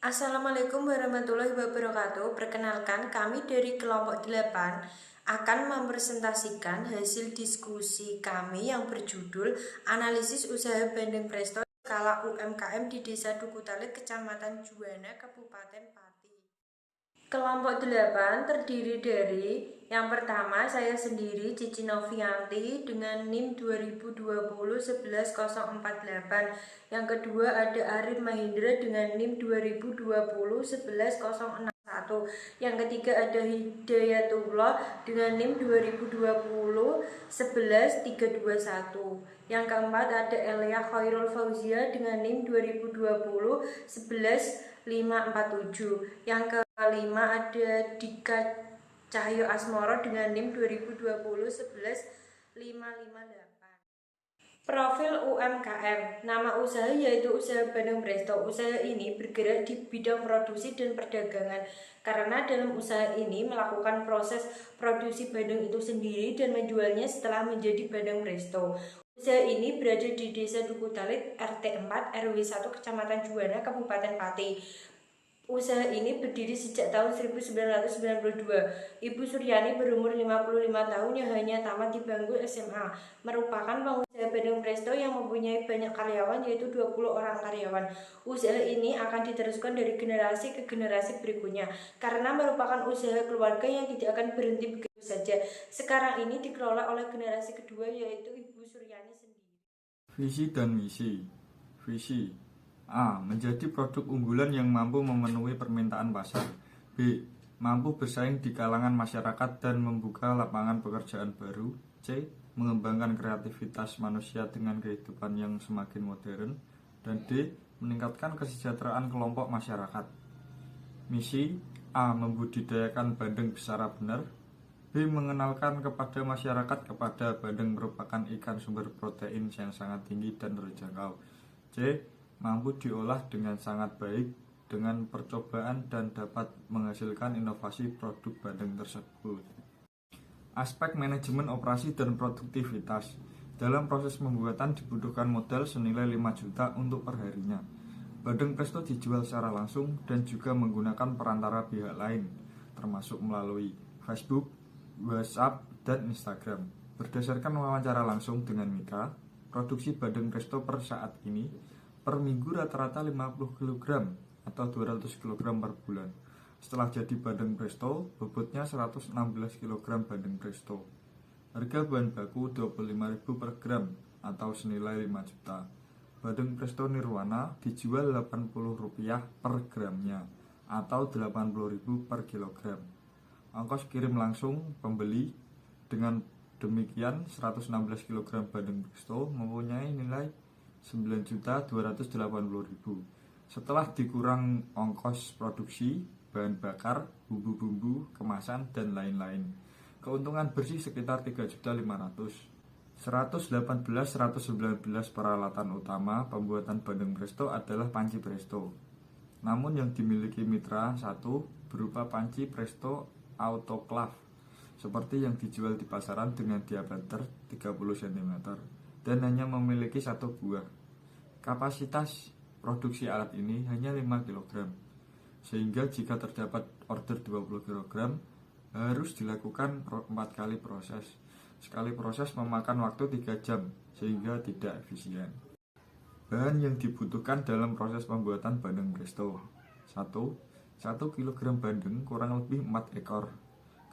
Assalamualaikum warahmatullahi wabarakatuh. Perkenalkan, kami dari kelompok 8 akan mempresentasikan hasil diskusi kami yang berjudul Analisis Usaha Bandeng Presto Skala UMKM di Desa Dukutalit, Kecamatan Juwana, Kabupaten Pati. Kelompok 8 terdiri dari yang pertama saya sendiri Cici Novianti dengan NIM 2020-11048. Yang kedua ada Arif Mahindra dengan NIM 2020-11061. Yang ketiga ada Hidayatullah dengan NIM 2020-11321. Yang keempat ada Elia Khairul Fauzia dengan NIM 2020-11547. Yang kelima ada Dika Cahyo Asmoro dengan NIM 2020-11558. Profil UMKM. Nama usaha yaitu Usaha Bandeng Presto. Usaha ini bergerak di bidang produksi dan perdagangan. Karena dalam usaha ini melakukan proses produksi bandeng itu sendiri dan menjualnya setelah menjadi bandeng presto. Usaha ini berada di Desa Dukutalit, RT 4, RW 1, Kecamatan Juwana, Kabupaten Pati. Usaha ini berdiri sejak tahun 1992. Ibu Suryani berumur 55 tahun yang hanya tamat di bangku SMA, merupakan pengusaha bandeng presto yang mempunyai banyak karyawan, yaitu 20 orang karyawan. Usaha ini akan diteruskan dari generasi ke generasi berikutnya, karena merupakan usaha keluarga yang tidak akan berhenti begitu saja. Sekarang ini dikelola oleh generasi kedua, yaitu Ibu Suryani sendiri. Visi dan misi. Visi A. Menjadi produk unggulan yang mampu memenuhi permintaan pasar. B. Mampu bersaing di kalangan masyarakat dan membuka lapangan pekerjaan baru. C. Mengembangkan kreativitas manusia dengan kehidupan yang semakin modern. Dan D. Meningkatkan kesejahteraan kelompok masyarakat. Misi A. Membudidayakan bandeng secara benar. B. Mengenalkan kepada masyarakat kepada bandeng merupakan ikan sumber protein yang sangat tinggi dan terjangkau. C. Mampu diolah dengan sangat baik dengan percobaan dan dapat menghasilkan inovasi produk bandeng tersebut. Aspek manajemen operasi dan produktivitas. Dalam proses pembuatan dibutuhkan modal senilai 5 juta untuk perharinya. Bandeng presto dijual secara langsung dan juga menggunakan perantara pihak lain, termasuk melalui Facebook, WhatsApp, dan Instagram. Berdasarkan wawancara langsung dengan Mika, produksi bandeng presto per saat ini per minggu rata-rata 50 kg atau 200 kg per bulan. Setelah jadi bandeng presto, bobotnya 116 kg bandeng presto. Harga bahan baku 25.000 per gram atau senilai 5 juta. Bandeng presto Nirwana dijual Rp80 per gramnya atau Rp80.000 per kilogram. Ongkos kirim langsung pembeli. Dengan demikian 116 kg bandeng presto mempunyai nilai Rp9.280.000 setelah dikurang ongkos produksi, bahan bakar, bumbu-bumbu, kemasan, dan lain-lain. Keuntungan bersih sekitar Rp3.500.000. 118-119 peralatan utama pembuatan bandeng presto adalah panci presto. Namun yang dimiliki mitra satu berupa panci presto autoclave seperti yang dijual di pasaran dengan diameter 30 cm dan hanya memiliki satu buah. Kapasitas produksi alat ini hanya 5 kg, sehingga jika terdapat order 20 kg harus dilakukan 4 kali proses. Sekali proses memakan waktu 3 jam, sehingga tidak efisien. Bahan yang dibutuhkan dalam proses pembuatan bandeng presto. 1 kg bandeng kurang lebih 4 ekor.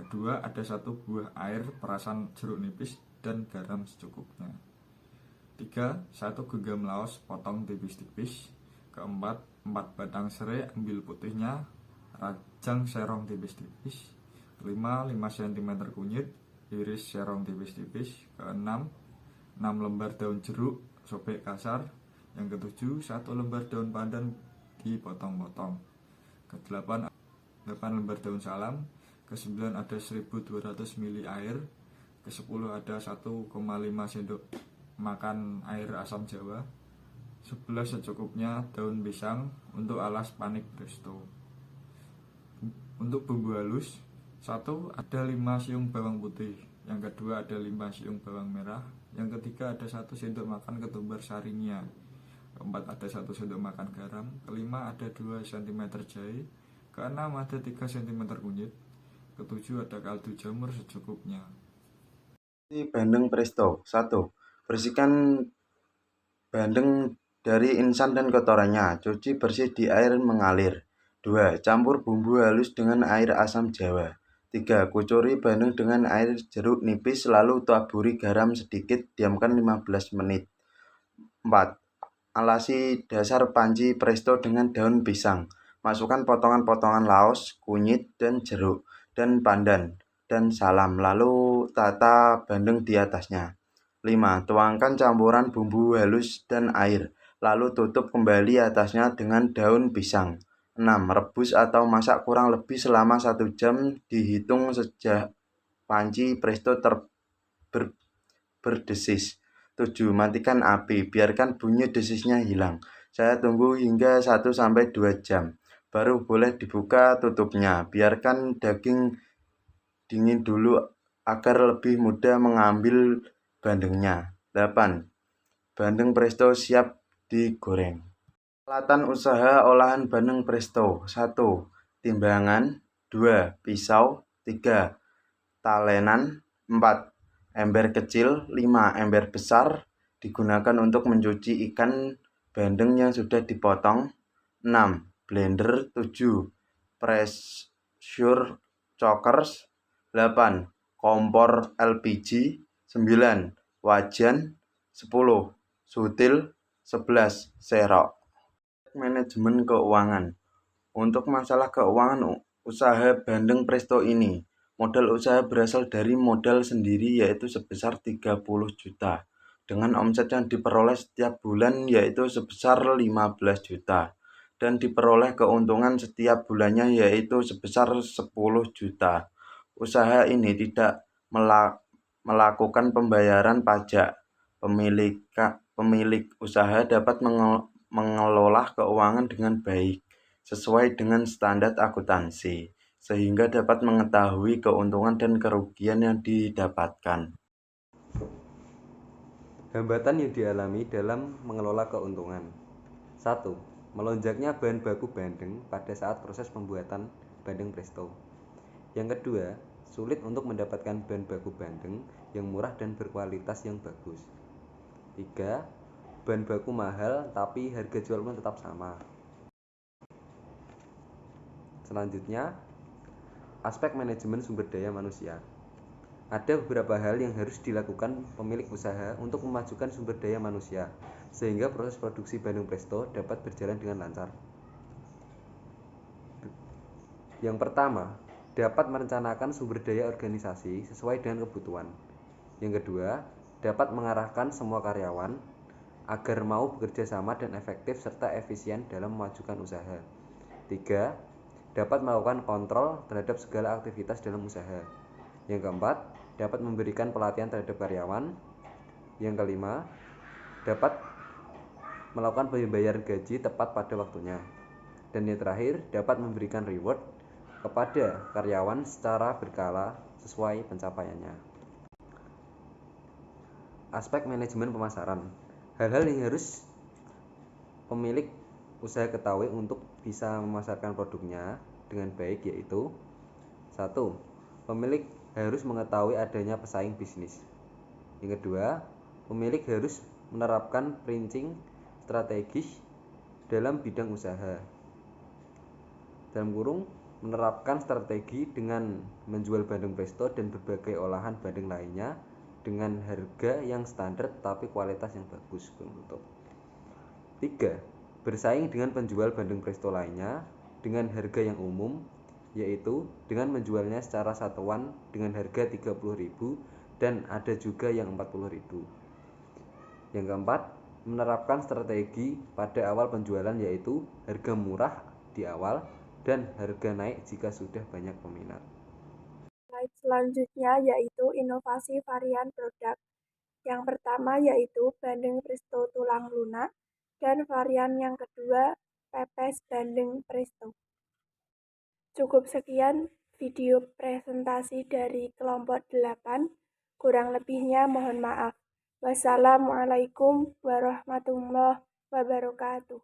Kedua, ada 1 buah air perasan jeruk nipis dan garam secukupnya. 3. 1 genggam laos potong tipis-tipis. Keempat, 4 batang serai ambil putihnya, rajang serong tipis-tipis. Kelima, 5 cm kunyit, iris serong tipis-tipis. Keenam, 6 lembar daun jeruk, sobek kasar. Yang ketujuh, 1 lembar daun pandan dipotong-potong. Kedelapan, 8 lembar daun salam. Ke-9 ada 1200 ml air. Ke-10 ada 1,5 sendok makan air asam jawa. 11 secukupnya daun pisang untuk alas panik presto. Untuk bumbu halus, 1 ada 5 siung bawang putih. Yang kedua ada 5 siung bawang merah. Yang ketiga ada 1 sendok makan ketumbar sarinya. keempat ada 1 sendok makan garam, kelima ada 2 cm jahe, keenam ada 3 cm kunyit, ketujuh ada kaldu jamur secukupnya. Bandeng presto. 1. Bersihkan bandeng dari insan dan kotorannya. Cuci bersih di air mengalir. 2. Campur bumbu halus dengan air asam jawa. 3. Kucuri bandeng dengan air jeruk nipis lalu taburi garam sedikit, diamkan 15 menit. 4. Alasi dasar panci presto dengan daun pisang. Masukkan potongan-potongan laos, kunyit, dan jeruk, dan pandan, dan salam, lalu tata bandeng di atasnya. 5. Tuangkan campuran bumbu halus dan air, lalu tutup kembali atasnya dengan daun pisang. 6. Rebus atau masak kurang lebih selama 1 jam, dihitung sejak panci presto berdesis. 7. Matikan api, biarkan bunyi desisnya hilang. Saya tunggu hingga 1-2 jam. Baru boleh dibuka tutupnya. Biarkan daging dingin dulu agar lebih mudah mengambil bandengnya. 8. Bandeng presto siap digoreng. Peralatan usaha olahan bandeng presto. 1. Timbangan. 2. Pisau. 3. Talenan. 4. Ember kecil. 5. Ember besar digunakan untuk mencuci ikan bandeng yang sudah dipotong. 6. Blender. 7. Pressure cookers. 8. Kompor LPG. 9. Wajan. 10. Sutil. 11. Serok. Manajemen keuangan. Untuk masalah keuangan usaha bandeng presto ini, modal usaha berasal dari modal sendiri yaitu sebesar 30 juta. Dengan omset yang diperoleh setiap bulan yaitu sebesar 15 juta. Dan diperoleh keuntungan setiap bulannya yaitu sebesar 10 juta. Usaha ini tidak melakukan pembayaran pajak. Pemilik usaha dapat mengelola keuangan dengan baik, sesuai dengan standar akuntansi, sehingga dapat mengetahui keuntungan dan kerugian yang didapatkan. Hambatan yang dialami dalam mengelola keuntungan. 1. Melonjaknya bahan baku bandeng pada saat proses pembuatan bandeng presto. Yang kedua, sulit untuk mendapatkan bahan baku bandeng yang murah dan berkualitas yang bagus. 3. Bahan baku mahal tapi harga jual pun tetap sama. Selanjutnya, aspek manajemen sumber daya manusia. Ada beberapa hal yang harus dilakukan pemilik usaha untuk memajukan sumber daya manusia, sehingga proses produksi bandeng presto dapat berjalan dengan lancar. Yang pertama, dapat merencanakan sumber daya organisasi sesuai dengan kebutuhan. Yang kedua, dapat mengarahkan semua karyawan agar mau bekerja sama dan efektif serta efisien dalam memajukan usaha. 3. Dapat melakukan kontrol terhadap segala aktivitas dalam usaha. Yang keempat, dapat memberikan pelatihan terhadap karyawan. Yang kelima, dapat melakukan pembayaran gaji tepat pada waktunya. Dan yang terakhir, dapat memberikan reward kepada karyawan secara berkala sesuai pencapaiannya. Aspek manajemen pemasaran. Hal-hal yang harus pemilik usaha ketahui untuk bisa memasarkan produknya dengan baik yaitu: 1. Pemilik harus mengetahui adanya pesaing bisnis. Yang kedua, pemilik harus menerapkan prinsip strategis dalam bidang usaha. Dalam kurung, menerapkan strategi dengan menjual bandeng presto dan berbagai olahan bandeng lainnya dengan harga yang standar tetapi kualitas yang bagus. 3. Bersaing dengan penjual bandeng presto lainnya dengan harga yang umum, yaitu dengan menjualnya secara satuan dengan harga 30.000 dan ada juga yang 40.000. Yang keempat, menerapkan strategi pada awal penjualan yaitu harga murah di awal dan harga naik jika sudah banyak peminat. Slide selanjutnya yaitu inovasi varian produk. Yang pertama yaitu bandeng presto tulang lunak dan varian yang kedua pepes bandeng presto. Cukup sekian video presentasi dari kelompok 8. Kurang lebihnya mohon maaf. Wassalamualaikum warahmatullahi wabarakatuh.